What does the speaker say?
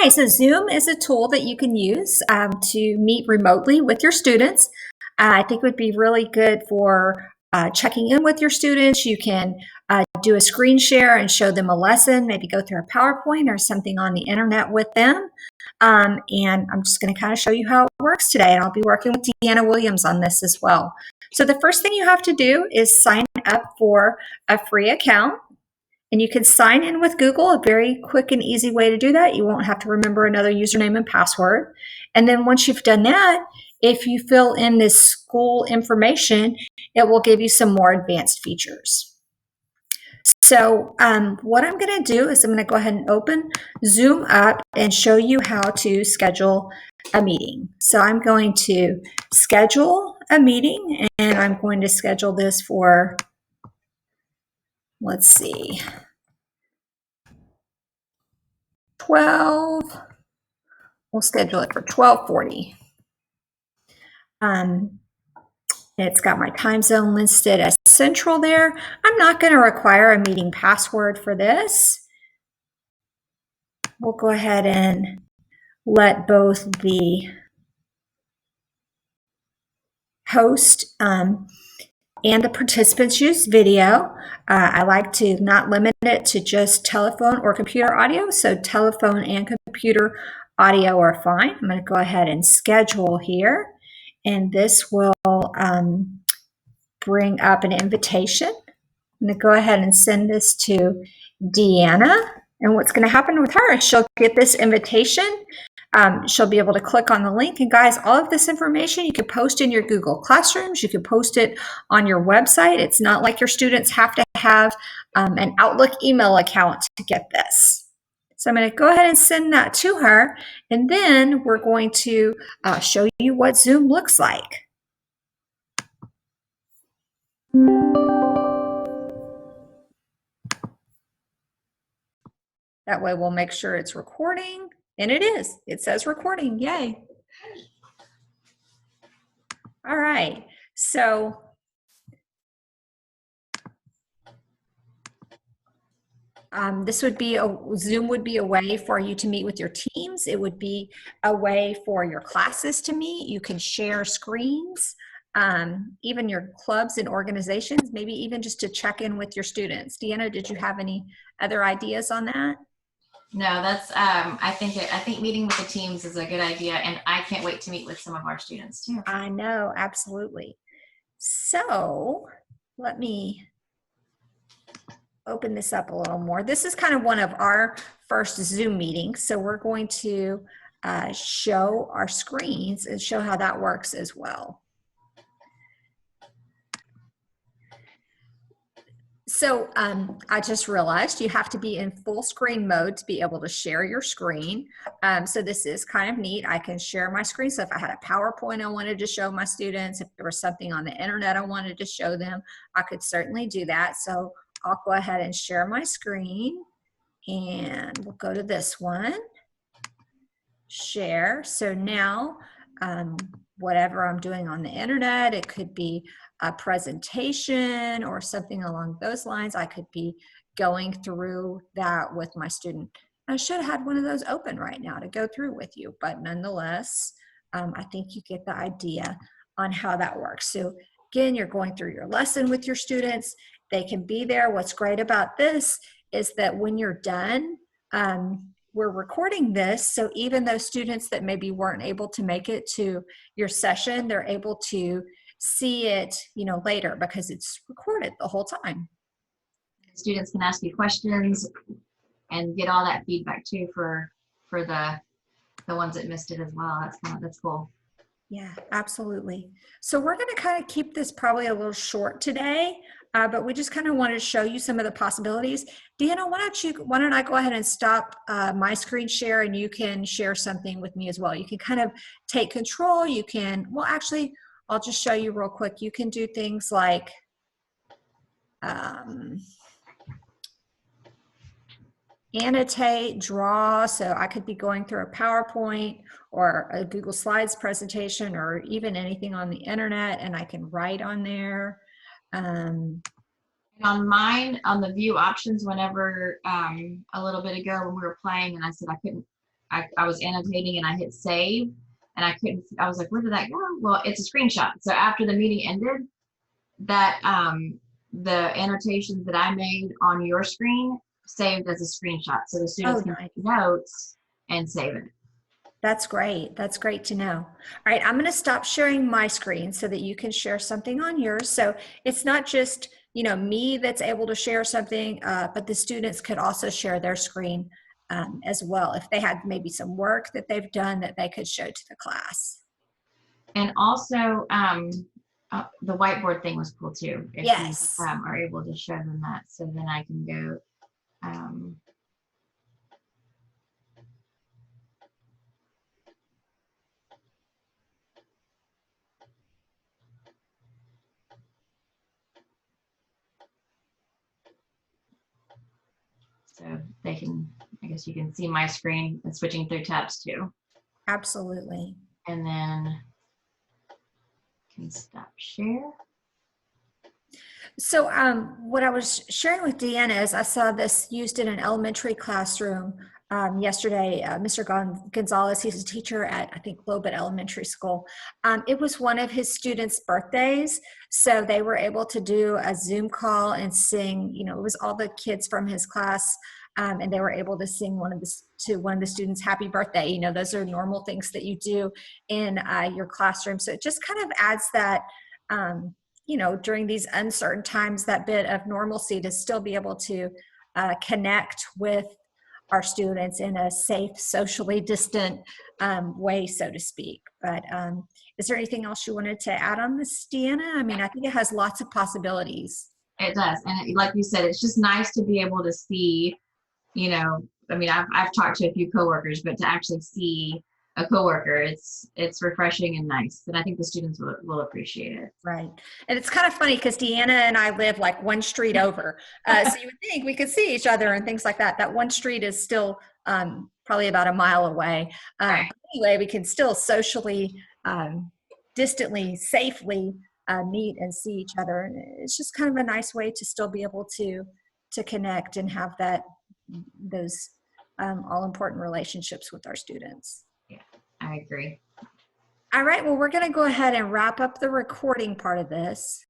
Hi, so Zoom is a tool that you can use to meet remotely with your students. I think it would be really good for checking in with your students. You can do a screen share and show them a lesson, maybe go through a PowerPoint or something on the internet with them. And I'm just going to kind of show you how it works today. And I'll be working with Deanna Williams on this as well. So the first thing you have to do is sign up for a free account. And you can sign in with Google, a very quick and easy way to do that. You won't have to remember another username and password. And then once you've done that, if you fill in this school information, it will give you some more advanced features. So what I'm going to do is I'm going to go ahead and open Zoom up and show you how to schedule a meeting. So I'm going to schedule a meeting, and I'm going to schedule this for, let's see, 12. We'll schedule it for 12:40. It's got my time zone listed as central there. I'm not going to require a meeting password for this. We'll go ahead and let both the host and the participants use video. I like to not limit it to just telephone or computer audio, so telephone and computer audio are fine. I'm going to go ahead and schedule here, and this will bring up an invitation. I'm going to go ahead and send this to Deanna, and what's going to happen with her is she'll get this invitation. She'll be able to click on the link, and guys, all of this information you can post in your Google Classrooms. You can post it on your website. It's not like your students have to have an Outlook email account to get this. So I'm going to go ahead and send that to her, and then we're going to show you what Zoom looks like. That way we'll make sure it's recording. And it is. It says recording. Yay. All right. So this would be Zoom would be a way for you to meet with your teams. It would be a way for your classes to meet. You can share screens, even your clubs and organizations, maybe even just to check in with your students. Deanna, did you have any other ideas on that? No, that's I think meeting with the teams is a good idea, and I can't wait to meet with some of our students too. I know, absolutely. So let me open this up a little more. This is kind of one of our first Zoom meetings, so we're going to show our screens and show how that works as well. So I just realized you have to be in full screen mode to be able to share your screen. So this is kind of neat. I can share my screen. So if I had a PowerPoint I wanted to show my students, if there was something on the internet I wanted to show them, I could certainly do that. So I'll go ahead and share my screen, and we'll go to this one, share. So now whatever I'm doing on the internet, it could be a presentation or something along those lines. I could be going through that with my student. I should have had one of those open right now to go through with you, but nonetheless, I think you get the idea on how that works. So again, you're going through your lesson with your students. They can be there. What's great about this is that when you're done, we're recording this, so even those students that maybe weren't able to make it to your session, they're able to see it, later because it's recorded the whole time. Students can ask you questions and get all that feedback too for the ones that missed it as well. That's cool. Yeah, absolutely. So we're going to kind of keep this probably a little short today, but we just kind of wanted to show you some of the possibilities. Deanna, why don't I go ahead and stop my screen share, and you can share something with me as well. You can kind of take control. You can, well, actually, I'll just show you real quick. You can do things like annotate, draw. So I could be going through a PowerPoint or a Google Slides presentation or even anything on the internet, and I can write on there. On mine, on the view options, whenever a little bit ago when we were playing and I said I I was annotating and I hit save and I couldn't, I was like, where did that go? Well, it's a screenshot. So after the meeting ended, that the annotations that I made on your screen saved as a screenshot. So the Oh, students can nice. take notes and save it. That's great. That's great to know. All right, I'm going to stop sharing my screen so that you can share something on yours. So it's not just, me that's able to share something, but the students could also share their screen as well if they had maybe some work that they've done that they could show to the class. And also, the whiteboard thing was cool too. If you Yes. are able to show them that, so then I can go. So they can, I guess you can see my screen and switching through tabs too. Absolutely. And then can stop share. So what I was sharing with Deanna is I saw this used in an elementary classroom yesterday. Mr. Gonzalez, he's a teacher at, I think, Lobet Elementary School. It was one of his students' birthdays. So they were able to do a Zoom call and sing, it was all the kids from his class. And they were able to sing to one of the students happy birthday. Those are normal things that you do in your classroom. So it just kind of adds that during these uncertain times, that bit of normalcy to still be able to connect with our students in a safe, socially distant way, so to speak. But is there anything else you wanted to add on this, Deanna? I mean, I think it has lots of possibilities. It does. And like you said, it's just nice to be able to see, I mean, I've talked to a few coworkers, but to actually see a coworker, it's refreshing and nice. And I think the students will appreciate it. Right. And it's kind of funny because Deanna and I live like one street over. So you would think we could see each other and things like that. That one street is still probably about a mile away. Right. But anyway, we can still socially, distantly, safely meet and see each other. And it's just kind of a nice way to still be able to connect and have those all important relationships with our students. Yeah, I agree. All right, well, we're going to go ahead and wrap up the recording part of this.